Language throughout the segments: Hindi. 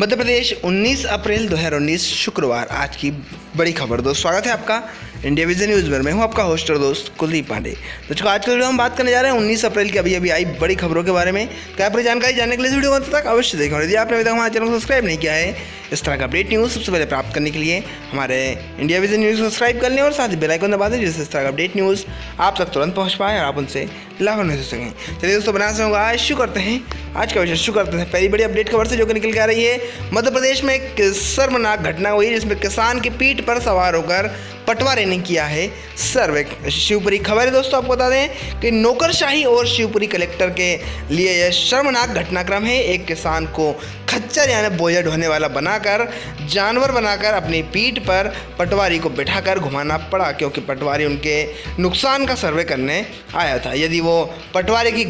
मध्य प्रदेश 19 अप्रैल 2019 शुक्रवार। आज की बड़ी खबर दोस्त, स्वागत है आपका इंडिया विजन न्यूज़ में। मैं हूं आपका होस्ट और दोस्त कुलदीप पांडे। तो आज के वीडियो हम बात करने जा रहे हैं 19 अप्रैल की अभी आई बड़ी खबरों के बारे में। क्या पूरी जानकारी जानने के लिए इस वीडियो को अंत तक अवश्य देखें। और यदि आपने अभी तक हमारे चैनल को सब्सक्राइब नहीं किया है, इस तरह का अपडेट न्यूज़ सबसे पहले प्राप्त करने के लिए हमारे इंडिया विजन न्यूज़ को सब्सक्राइब कर लें और साथ ही बेल आइकन दबा दें, जिससे इस तरह का अपडेट न्यूज़ आप तक तुरंत पहुँच पाए और आप उनसे लाभान्वित हो सकें। चलिए दोस्तों, बना से होगा आज शुरू करते हैं आज का विषय। शुरू करते हैं पहली बड़ी अपडेट खबर से, जो कि निकल के आ रही है। मध्य प्रदेश में एक शर्मनाक घटना हुई जिसमें किसान की पीठ पर सवार होकर पटवारी ने किया है सर्वे। शिवपुरी खबर है दोस्तों, आपको बता दें कि नौकरशाही और शिवपुरी कलेक्टर के लिए यह शर्मनाक घटनाक्रम है। एक किसान को खच्चर यानी बोझा ढोने वाला बनाकर, जानवर बनाकर अपनी पीठ पर पटवारी को बिठाकर घुमाना पड़ा, क्योंकि पटवारी उनके नुकसान का सर्वे करने आया था। यदि वो पटवारी की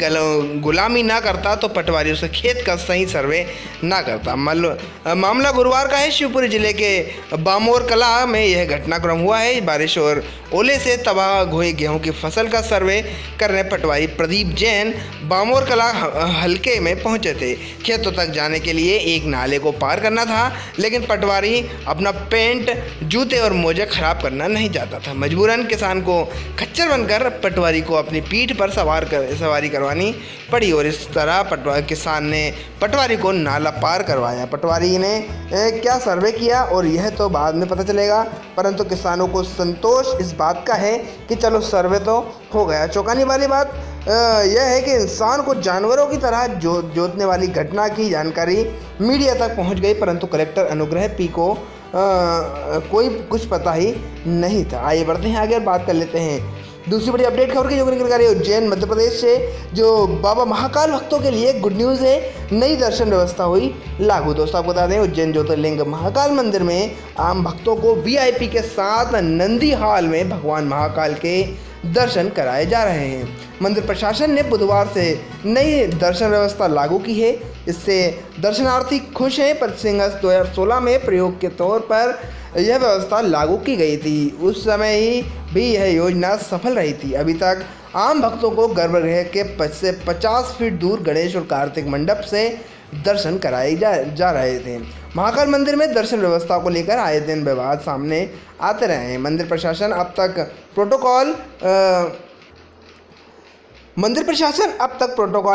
गुलामी ना करता तो पटवारी उसे खेत का सही सर्वे ना करता। मामला गुरुवार का है। शिवपुरी जिले के बामोर कला में यह घटनाक्रम हुआ है। बारिश और ओले से तबाह हुई गेहूं की फसल का सर्वे करने पटवारी प्रदीप जैन बामोर कला हलके में पहुंचे थे। खेतों तक जाने के लिए एक नाले को पार करना था, लेकिन पटवारी अपना पैंट, जूते और मोजे खराब करना नहीं चाहता था। मजबूरन किसान को खच्चर बनकर पटवारी को अपनी पीठ पर सवारी करवानी पड़ी और इस तरह किसान ने पटवारी को नाला पार करवाया। पटवारी ने क्या सर्वे किया और यह तो बाद में पता चलेगा, परंतु किसानों को संतोष इस बात का है कि चलो सर्वे तो हो गया। चौंकाने वाली बात यह है कि इंसान को जानवरों की तरह जोतने वाली घटना की जानकारी मीडिया तक पहुंच गई, परंतु कलेक्टर अनुग्रह पी को कोई कुछ पता ही नहीं था। आइए बढ़ते हैं आगे और बात कर लेते हैं दूसरी बड़ी अपडेट खबर की, जो निकल कर रही है उज्जैन मध्य प्रदेश से। जो बाबा महाकाल भक्तों के लिए गुड न्यूज़ है, नई दर्शन व्यवस्था हुई लागू। दोस्तों आपको बता दें, उज्जैन ज्योतिर्लिंग महाकाल मंदिर में आम भक्तों को वीआईपी के साथ नंदी हॉल में भगवान महाकाल के दर्शन कराए जा रहे हैं। मंदिर प्रशासन ने बुधवार से नई दर्शन व्यवस्था लागू की है। इससे दर्शनार्थी खुश हैं। प्रतिसिंह 2016 में प्रयोग के तौर पर यह व्यवस्था लागू की गई थी। उस समय ही भी यह योजना सफल रही थी। अभी तक आम भक्तों को गर्भगृह के से 50 फीट दूर गणेश और कार्तिक मंडप से दर्शन कराए जा रहे थे। महाकाल मंदिर में दर्शन व्यवस्था को लेकर आए दिन विवाद सामने आते रहे हैं। मंदिर प्रशासन अब तक प्रोटोकॉल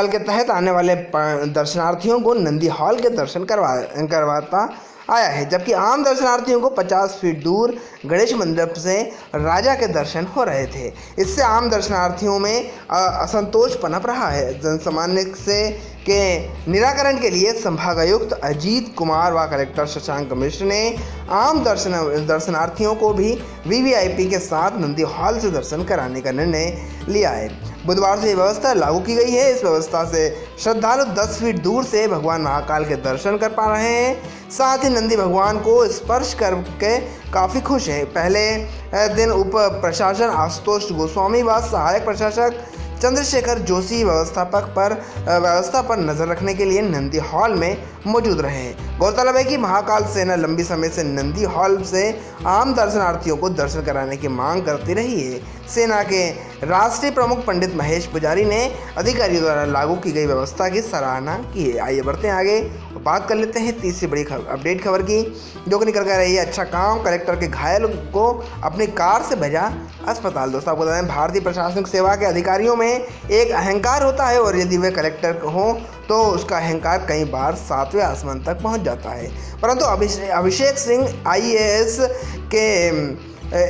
के तहत आने वाले दर्शनार्थियों को नंदी हॉल के दर्शन करवाता आया है, जबकि आम दर्शनार्थियों को 50 फीट दूर गणेश मंडप से राजा के दर्शन हो रहे थे। इससे आम दर्शनार्थियों में असंतोष पनप रहा है। जनसामान्य से के निराकरण के लिए संभागायुक्त अजीत कुमार व कलेक्टर शशांक मिश्र ने आम दर्शनार्थियों को भी वीवीआईपी के साथ नंदी हॉल से दर्शन कराने का निर्णय लिया है। बुधवार से यह व्यवस्था लागू की गई है। इस व्यवस्था से श्रद्धालु 10 फीट दूर से भगवान महाकाल के दर्शन कर पा रहे हैं। साथ ही नंदी भगवान को स्पर्श करके काफ़ी खुश हैं। पहले दिन उप प्रशासन आशुतोष गोस्वामी व सहायक प्रशासक चंद्रशेखर जोशी व्यवस्था पर नज़र रखने के लिए नंदी हॉल में मौजूद रहे हैं। गौरतलब है कि महाकाल सेना लंबी समय से नंदी हॉल से आम दर्शनार्थियों को दर्शन कराने की मांग करती रही है। सेना के राष्ट्रीय प्रमुख पंडित महेश पुजारी ने अधिकारियों द्वारा लागू की गई व्यवस्था की सराहना की है। आइए बढ़ते हैं आगे तो बात कर लेते हैं तीसरी बड़ी अपडेट खबर की, जो कि निकल कर रही है। अच्छा काम, कलेक्टर के घायल को अपनी कार से भेजा अस्पताल। दोस्तों आपको बता दें, भारतीय प्रशासनिक सेवा के अधिकारियों में एक अहंकार होता है और यदि वे कलेक्टर हो तो उसका अहंकार कई बार 7वें आसमान तक पहुंच जाता है। परंतु अभिषेक सिंह IAS के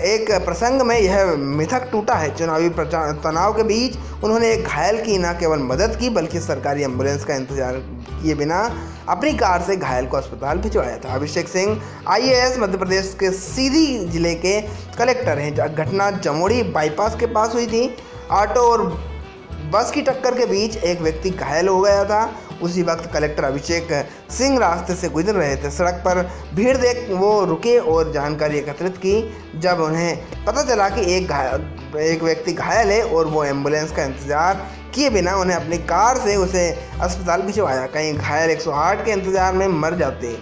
एक प्रसंग में यह मिथक टूटा है। चुनावी तनाव के बीच उन्होंने एक घायल की न केवल मदद की, बल्कि सरकारी एम्बुलेंस का इंतजार किए बिना अपनी कार से घायल को अस्पताल भिजवाया था। अभिषेक सिंह IAS मध्य प्रदेश के सीधी जिले के कलेक्टर हैं। घटना जमोड़ी बाईपास के पास हुई थी। ऑटो और बस की टक्कर के बीच एक व्यक्ति घायल हो गया था। उसी वक्त कलेक्टर अभिषेक सिंह रास्ते से गुजर रहे थे। सड़क पर भीड़ देख वो रुके और जानकारी एकत्रित की। जब उन्हें पता चला कि एक व्यक्ति घायल है और वो एम्बुलेंस का इंतज़ार किए बिना उन्हें अपनी कार से उसे अस्पताल भिजवाया। कहीं घायल 108 के इंतज़ार में मर जाते।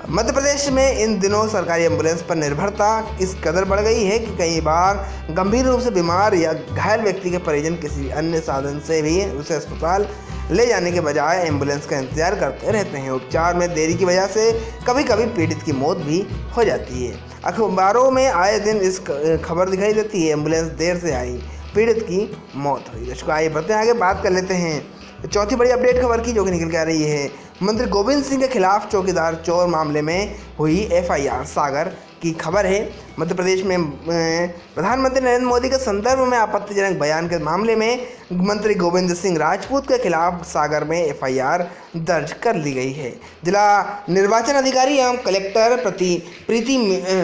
मध्य प्रदेश में इन दिनों सरकारी एम्बुलेंस पर निर्भरता इस कदर बढ़ गई है कि कई बार गंभीर रूप से बीमार या घायल व्यक्ति के परिजन किसी अन्य साधन से भी उसे अस्पताल ले जाने के बजाय एम्बुलेंस का इंतजार करते रहते हैं। उपचार में देरी की वजह से कभी कभी पीड़ित की मौत भी हो जाती है। अखबारों में आए दिन इस खबर दिखाई देती है, एम्बुलेंस देर से आई, पीड़ित की मौत हुई। दर्शकों आइए बढ़ते हैं आगे, बात कर लेते हैं चौथी बड़ी अपडेट खबर की, जो कि निकल के आ रही है। मंत्री गोविंद सिंह के खिलाफ चौकीदार चोर मामले में हुई एफआईआर, सागर की खबर है। मध्य प्रदेश में प्रधानमंत्री नरेंद्र मोदी के संदर्भ में आपत्तिजनक बयान के मामले में मंत्री गोविंद सिंह राजपूत के खिलाफ सागर में एफआईआर दर्ज कर ली गई है। जिला निर्वाचन अधिकारी एवं कलेक्टर प्रीति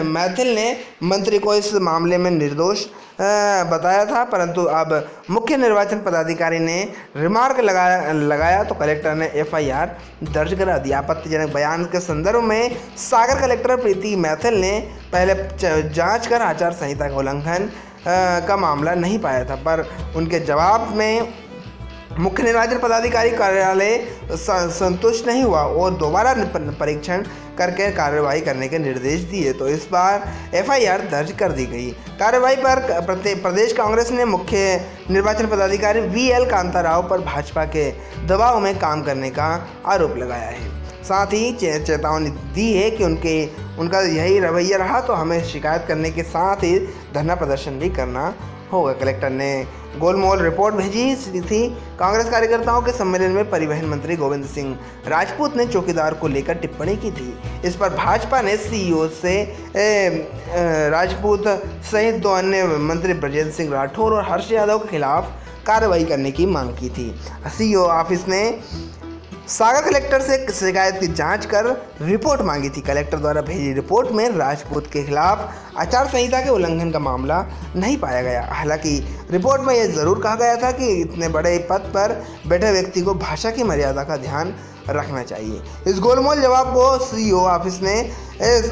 मैथिल ने मंत्री को इस मामले में निर्दोष बताया था, परंतु अब मुख्य निर्वाचन पदाधिकारी ने रिमार्क लगाया तो कलेक्टर ने एफआईआर दर्ज करा दी। आपत्तिजनक बयान के संदर्भ में सागर कलेक्टर प्रीति मैथिल ने पहले जांच कर आचार संहिता का उल्लंघन का मामला नहीं पाया था, पर उनके जवाब में मुख्य निर्वाचन पदाधिकारी कार्यालय संतुष्ट नहीं हुआ और दोबारा परीक्षण करके कार्रवाई करने के निर्देश दिए, तो इस बार एफआईआर दर्ज कर दी गई। कार्रवाई पर प्रदेश कांग्रेस ने मुख्य निर्वाचन पदाधिकारी वीएल कांता राव पर भाजपा के दबाव में काम करने का आरोप लगाया है। साथ ही चेतावनी दी है कि उनका यही रवैया रहा तो हमें शिकायत करने के साथ ही धरना प्रदर्शन भी करना होगा। कलेक्टर ने गोलमोल रिपोर्ट भेजी थी। कांग्रेस कार्यकर्ताओं के सम्मेलन में परिवहन मंत्री गोविंद सिंह राजपूत ने चौकीदार को लेकर टिप्पणी की थी। इस पर भाजपा ने सीईओ से राजपूत सहित 2 अन्य मंत्री ब्रजेंद्र सिंह राठौर और हर्ष यादव के खिलाफ कार्रवाई करने की मांग की थी। सीईओ ऑफिस ने सागर कलेक्टर से शिकायत की जांच कर रिपोर्ट मांगी थी। कलेक्टर द्वारा भेजी रिपोर्ट में राजपूत के खिलाफ आचार संहिता के उल्लंघन का मामला नहीं पाया गया। हालांकि रिपोर्ट में यह जरूर कहा गया था कि इतने बड़े पद पर बैठे व्यक्ति को भाषा की मर्यादा का ध्यान रखना चाहिए। इस गोलमोल जवाब को सीईओ ऑफिस ने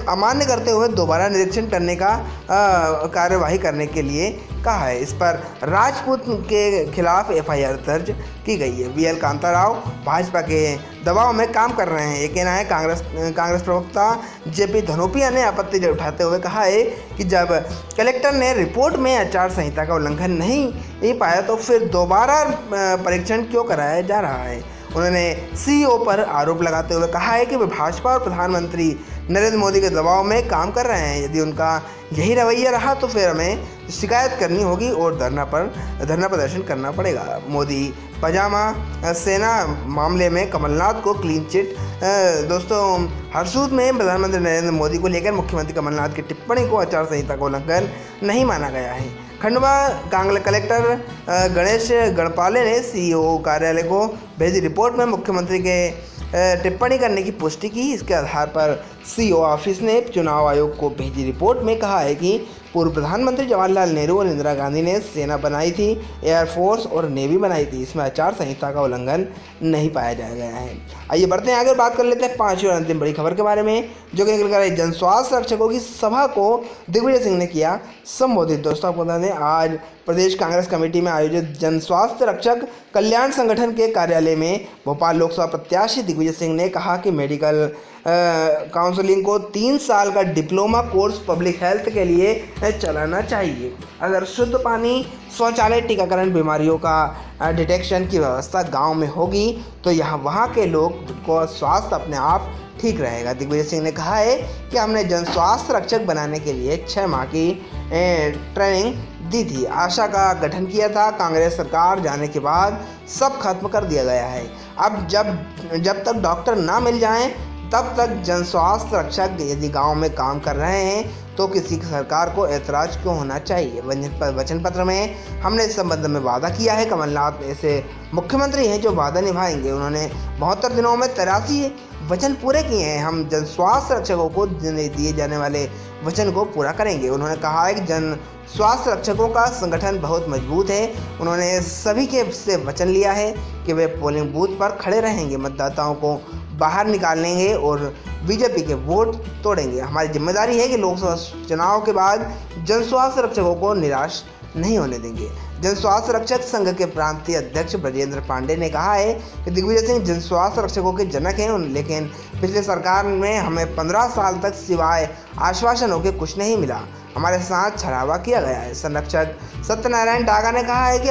अमान्य करते हुए दोबारा निरीक्षण करने का कार्यवाही करने के लिए कहा है। इस पर राजपूत के खिलाफ एफआईआर दर्ज की गई है। वीएल कांता राव भाजपा के दबाव में काम कर रहे हैं, ये कहना है कांग्रेस प्रवक्ता जेपी धनोपिया ने आपत्ति उठाते हुए कहा है कि जब कलेक्टर ने रिपोर्ट में आचार संहिता का उल्लंघन नहीं पाया तो फिर दोबारा परीक्षण क्यों कराया जा रहा है। उन्होंने सीईओ पर आरोप लगाते हुए कहा है कि वे भाजपा और प्रधानमंत्री नरेंद्र मोदी के दबाव में काम कर रहे हैं। यदि उनका यही रवैया रहा तो फिर हमें शिकायत करनी होगी और धरना प्रदर्शन करना पड़ेगा। मोदी पजामा सेना मामले में कमलनाथ को क्लीन चिट। दोस्तों हरसूद में प्रधानमंत्री नरेंद्र मोदी को लेकर मुख्यमंत्री कमलनाथ की टिप्पणी को आचार संहिता का उल्लंघन नहीं माना गया है। खंडवा कलेक्टर गणेश गणपाले ने सीईओ कार्यालय को भेजी रिपोर्ट में मुख्यमंत्री के टिप्पणी करने की पुष्टि की। इसके आधार पर सीईओ ऑफिस ने चुनाव आयोग को भेजी रिपोर्ट में कहा है कि पूर्व प्रधानमंत्री जवाहरलाल नेहरू और इंदिरा गांधी ने सेना बनाई थी, एयरफोर्स और नेवी बनाई थी, इसमें आचार संहिता का उल्लंघन नहीं पाया गया है। आइए बढ़ते हैं आगे, बात कर लेते हैं 5वीं और अंतिम बड़ी खबर के बारे में, जो कि निकल कर आई। जन स्वास्थ्य रक्षकों की सभा को दिग्विजय सिंह ने किया संबोधित। दोस्तों आपको बता दें आज प्रदेश कांग्रेस कमेटी में आयोजित जन स्वास्थ्य रक्षक कल्याण संगठन के कार्यालय में भोपाल लोकसभा प्रत्याशी दिग्विजय सिंह ने कहा कि मेडिकल काउंसलिंग को 3 साल का डिप्लोमा कोर्स पब्लिक हेल्थ के लिए चलाना चाहिए। अगर शुद्ध पानी, शौचालय, टीकाकरण, बीमारियों का डिटेक्शन की व्यवस्था गांव में होगी तो वहाँ के लोग को स्वास्थ्य अपने आप ठीक रहेगा। दिग्विजय सिंह ने कहा है कि हमने जन स्वास्थ्य रक्षक बनाने के लिए 6 माह की ट्रेनिंग दी थी। आशा का गठन किया था। कांग्रेस सरकार जाने के बाद सब खत्म कर दिया गया है। अब जब तक डॉक्टर ना मिल जाएं तब तक जन स्वास्थ्य रक्षक यदि गांव में काम कर रहे हैं तो किसी सरकार को ऐतराज क्यों होना चाहिए। वचन पत्र में हमने इस संबंध में वादा किया है। कमलनाथ ऐसे मुख्यमंत्री हैं जो वादा निभाएंगे। उन्होंने 72 दिनों में 83 वचन पूरे किए हैं। हम जन स्वास्थ्य रक्षकों को दिए जाने वाले वचन को पूरा करेंगे। उन्होंने कहा है कि जन स्वास्थ्य रक्षकों का संगठन बहुत मजबूत है। उन्होंने सभी के से वचन लिया है कि वे पोलिंग बूथ पर खड़े रहेंगे, मतदाताओं को बाहर निकालेंगे और बीजेपी के वोट तोड़ेंगे। हमारी जिम्मेदारी है कि लोकसभा चुनाव के बाद जन स्वास्थ्य रक्षकों को निराश नहीं होने देंगे। जन स्वास्थ्य रक्षक संघ के प्रांतीय अध्यक्ष ब्रजेंद्र पांडे ने कहा है कि दिग्विजय सिंह जन स्वास्थ्य रक्षकों के जनक हैं, लेकिन पिछले सरकार में हमें 15 साल तक सिवाय आश्वासनों के कुछ नहीं मिला। हमारे साथ छलावा किया गया है। संरक्षक सत्यनारायण डागा ने कहा है कि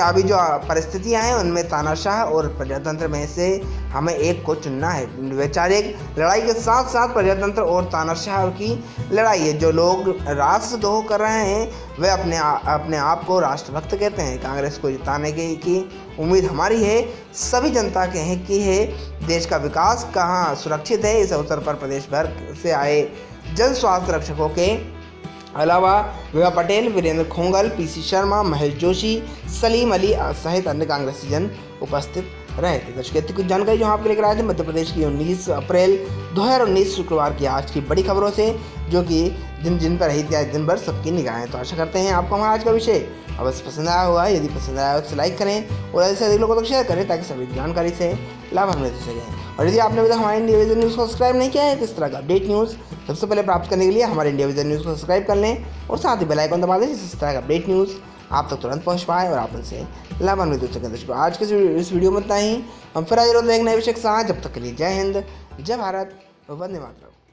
अभी जो परिस्थितियां हैं उनमें तानाशाह और प्रजातंत्र में से हमें एक को चुनना है। वैचारिक लड़ाई के साथ साथ प्रजातंत्र और तानाशाह की लड़ाई है। जो लोग राष्ट्रद्रोह कर रहे हैं वे अपने आप को राष्ट्रभक्त कहते हैं। कांग्रेस को जिताने की उम्मीद हमारी है, सभी जनता के हैं कि है देश का विकास कहाँ सुरक्षित है। इस अवसर पर प्रदेश भर से आए जन स्वास्थ्य रक्षकों के अलावा विभा पटेल, वीरेंद्र खोंगल, पीसी शर्मा, महेश जोशी, सलीम अली सहित अन्य कांग्रेसी जन उपस्थित रहे थे। दर्शकों, कुछ जानकारी जो आपके लेकर आए थे मध्य प्रदेश की 19 अप्रैल 2019 शुक्रवार की आज की बड़ी खबरों से, जो कि जिन पर रही थी आज दिन भर सबकी निगाहें। तो आशा करते हैं आपको हमारा आज का विषय अवश्य पसंद आया होगा। यदि पसंद आया तो लाइक करें और अधिक से अधिक लोगों तक शेयर करें ताकि सभी जानकारी से लाभान्वित हो सकें। और यदि आपने अभी तक हमारे इंडिया विजन न्यूज़ को सब्सक्राइब नहीं किया है तो इस तरह का अपडेट न्यूज़ सबसे पहले प्राप्त करने के लिए हमारे इंडिया विजन न्यूज़ को सब्सक्राइब कर लें और साथ ही बेल आइकन दबा दें, जिससे इस तरह का अपडेट न्यूज़ आप तक तुरंत पहुंच पाए और आप उनसे लाभान्वित हो सकें। दोस्तों, आज के इस वीडियो में इतना ही। हम फिर आज रोज एक नए विषय के साथ, जब तक के लिए जय हिंद, जय भारत, वंदे मातरम।